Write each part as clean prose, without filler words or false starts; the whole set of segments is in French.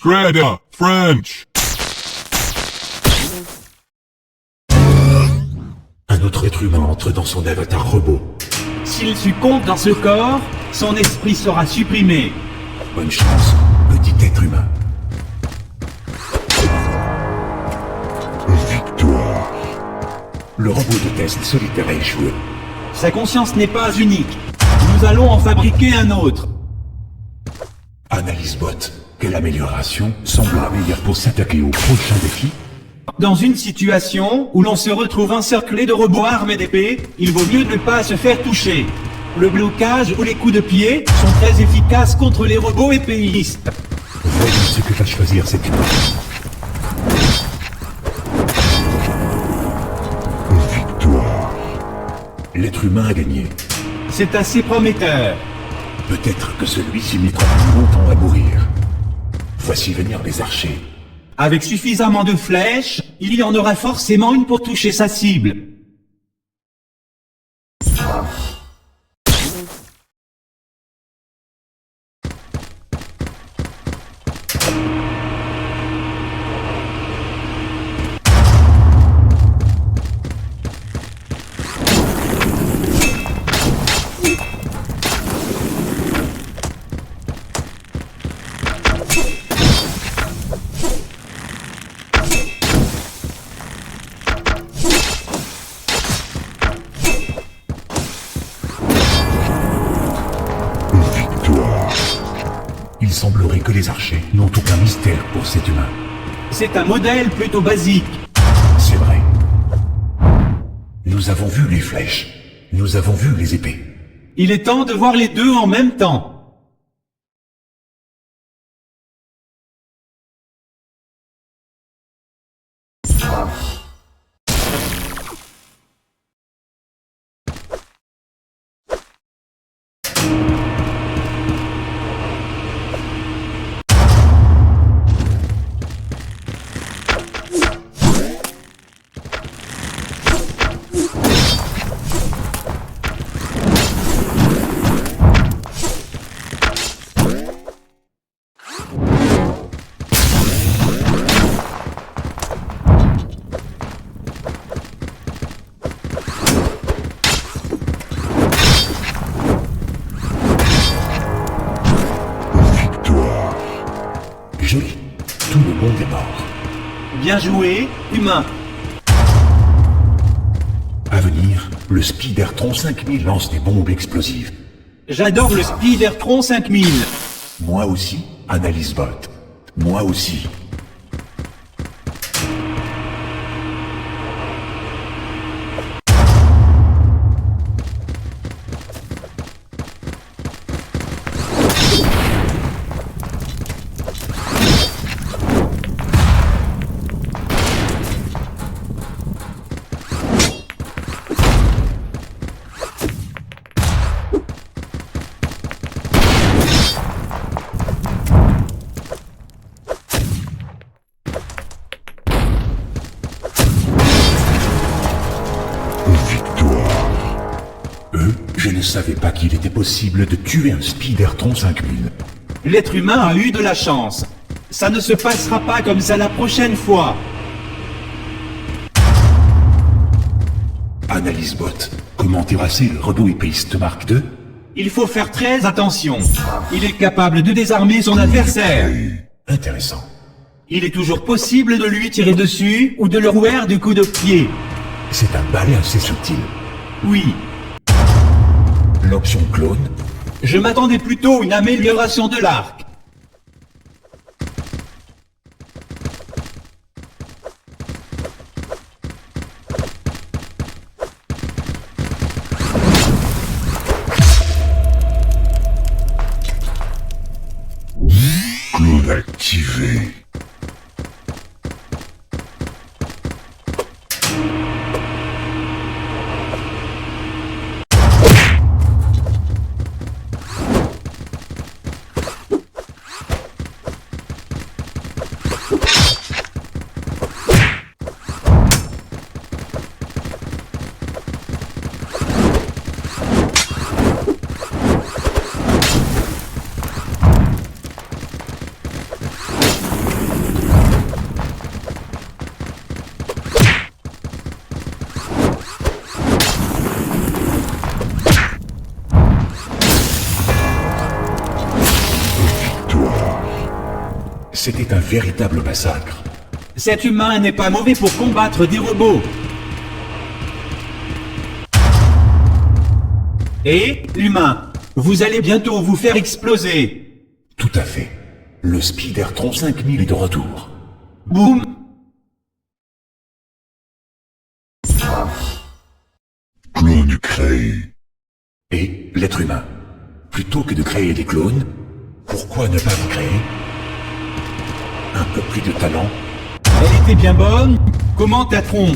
Greta, French. Un autre être humain entre dans son avatar robot. S'il succombe dans ce corps, son esprit sera supprimé. Bonne chance, petit être humain. Victoire. Le robot de test solitaire a échoué. Sa conscience n'est pas unique. Nous allons en fabriquer un autre. Analyse bot. Quelle amélioration semblera meilleure pour s'attaquer au prochain défi? Dans une situation où l'on se retrouve encerclé de robots armés d'épées, il vaut mieux ne pas se faire toucher. Le blocage ou les coups de pied sont très efficaces contre les robots épéistes. Voyons ce que va choisir cet humain. Victoire. L'être humain a gagné. C'est assez prometteur. Peut-être que celui-ci mettra plus longtemps à mourir. Voici venir les archers. Avec suffisamment de flèches, il y en aura forcément une pour toucher sa cible. Il semblerait que les archers n'ont aucun mystère pour cet humain. C'est un modèle plutôt basique. C'est vrai. Nous avons vu les flèches. Nous avons vu les épées. Il est temps de voir les deux en même temps. Joli. Tout le monde est mort. Bien joué, humain. À venir, le Spidertron 5000 lance des bombes explosives. J'adore le Spidertron 5000. Moi aussi, Analyse bot. Moi aussi. Je ne savais pas qu'il était possible de tuer un Spidertron 5000. L'être humain a eu de la chance. Ça ne se passera pas comme ça la prochaine fois. Analyse bot. Comment terrasser le robot épéiste Mark II? Il faut faire très attention. Il est capable de désarmer son adversaire. Intéressant. Il est toujours possible de lui tirer dessus ou de le rouer du coup de pied. C'est un balai assez subtil. Oui, L'option clone. je m'attendais plutôt à une amélioration de l'arc. Clone activé. C'était un véritable massacre. Cet humain n'est pas mauvais pour combattre des robots. Et, l'humain, vous allez bientôt vous faire exploser. Tout à fait. Le Spidertron 5000 est de retour. Boum. Clone créé. Et l'être humain. Plutôt que de créer des clones, pourquoi ne pas les créer? Un peu plus de talent. Elle était bien bonne. Comment t'a-t-on?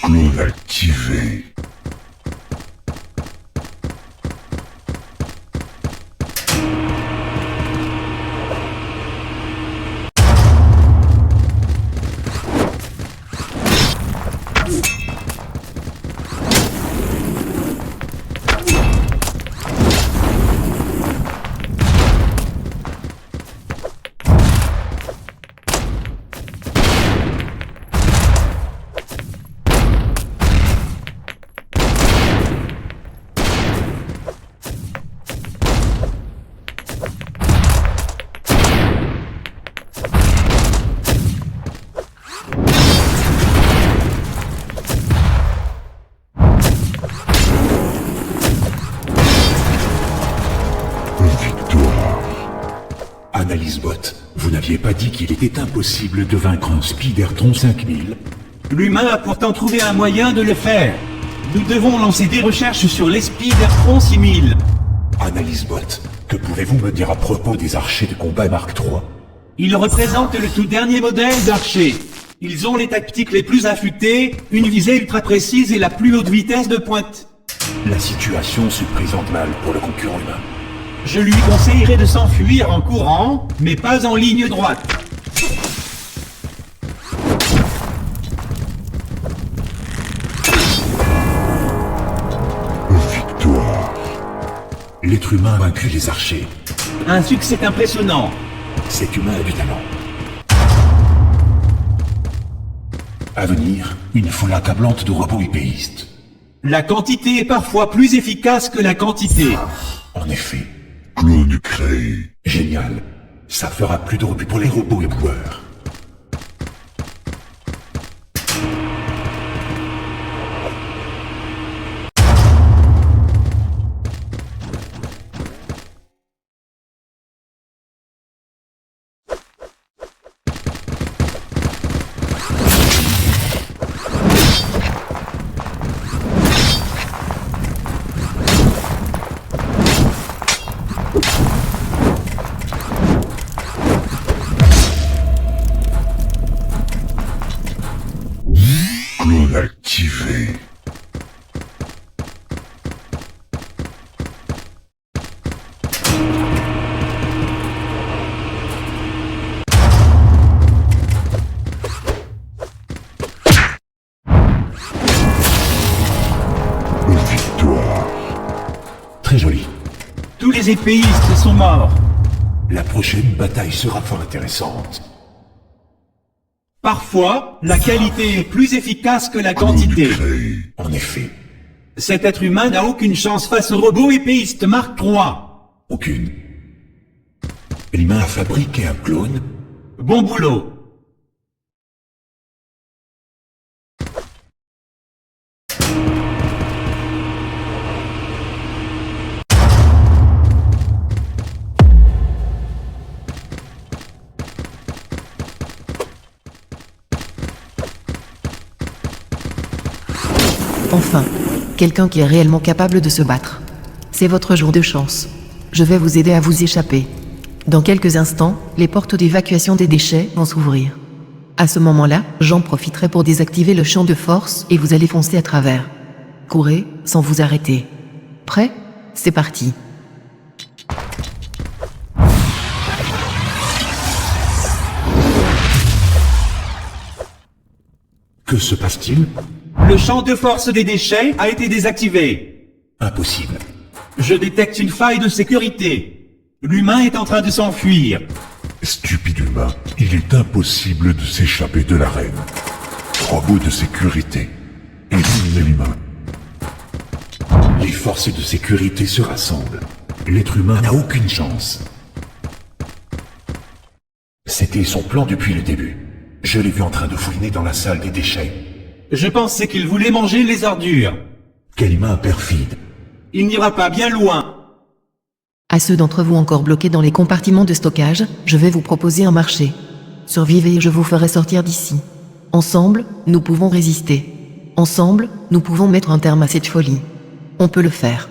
Clone activé. Victoire. Analyse bot, vous n'aviez pas dit qu'il était impossible de vaincre un Spidertron 5000? L'humain a pourtant trouvé un moyen de le faire. Nous devons lancer des recherches sur les Spidertron 6000. Analyse bot, que pouvez-vous me dire à propos des archers de combat Mark III? Ils représentent le tout dernier modèle d'archer. Ils ont les tactiques les plus affûtées, une visée ultra précise et la plus haute vitesse de pointe. La situation se présente mal pour le concurrent humain. Je lui conseillerais de s'enfuir en courant, mais pas en ligne droite. Victoire. L'être humain a vaincu les archers. Un succès impressionnant. Cet humain a du talent. À venir, une foule accablante de robots épéistes. La quantité est parfois plus efficace que la quantité. En effet, Clone créé. génial. Ça fera plus de rebut pour les robots éboueurs. Clone activé. Victoire. Très joli. Tous les épéistes sont morts. La prochaine bataille sera fort intéressante. Parfois, la qualité est plus efficace que la Clone quantité. créé. En effet, Cet être humain n'a aucune chance face au robot épéiste Mark III. aucune. L'humain a fabriqué un clone. Bon boulot. Enfin, quelqu'un qui est réellement capable de se battre. C'est votre jour de chance. Je vais vous aider à vous échapper. Dans quelques instants, les portes d'évacuation des déchets vont s'ouvrir. À ce moment-là, j'en profiterai pour désactiver le champ de force et vous allez foncer à travers. Courez sans vous arrêter. Prêt? C'est parti. Que se passe-t-il? Le champ de force des déchets a été désactivé. Impossible. Je détecte une faille de sécurité. L'humain est en train de s'enfuir. Stupide humain, il est impossible de s'échapper de l'arène. Robot de sécurité. Éliminez l'humain. Les forces de sécurité se rassemblent. L'être humain n'a aucune chance. C'était son plan depuis le début. Je l'ai vu en train de fouiner dans la salle des déchets. Je pensais qu'il voulait manger les ordures. Quelle main perfide. Il n'ira pas bien loin. À ceux d'entre vous encore bloqués dans les compartiments de stockage, je vais vous proposer un marché. Survivez et je vous ferai sortir d'ici. Ensemble, nous pouvons résister. Ensemble, nous pouvons mettre un terme à cette folie. On peut le faire.